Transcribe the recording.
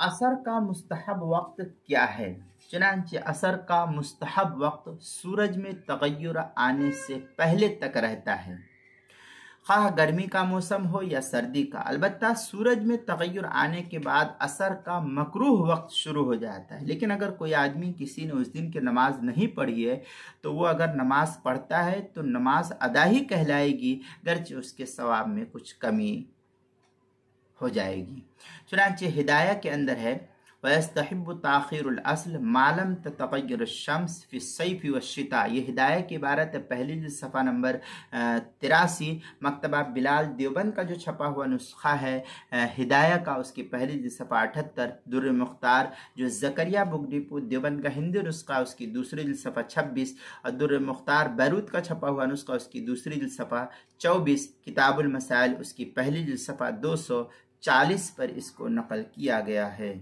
असर का मुस्तहब वक्त क्या है? चुनांचे असर का मुस्तहब वक्त सूरज में तगय्युर आने से पहले तक रहता है, खा गर्मी का मौसम हो या सर्दी का। अलबत्ता सूरज में तगय्युर आने के बाद असर का मकरूह वक्त शुरू हो जाता है। लेकिन अगर कोई आदमी किसी ने उस दिन की नमाज नहीं पढ़ी है तो वो अगर नमाज पढ़ता है तो नमाज अदा ही कहलाएगी, गरचे उसके सवाब में कुछ कमी हो जाएगी। चुनांचे हिदाया के अंदर है वयस्तहिब्बु ताखीरुल अस्ल मालम ततगय्यर शम्स फी सैफी वश्शिता। ये हिदाया की इबारत है, पहली जिल्द सफ़ा नंबर 83। मकतबा बिलाल देवबंद का जो छपा हुआ नुस्खा है हिदाया का, उसकी पहली जिल्द सफ़ा 78। दुर्र मुख्तार जो ज़करिया बुक डिपो देवबंद का हिंदी नुस्खा, उसकी दूसरी जिल्द सफ़ा 26। और दुर्र मुख्तार बैरूत का छपा हुआ नुस्खा, उसकी दूसरी जिल्द सफ़ा 24। किताबुल मसाइल उसकी पहली जिल्द सफ़ा 240 पर इसको नकल किया गया है।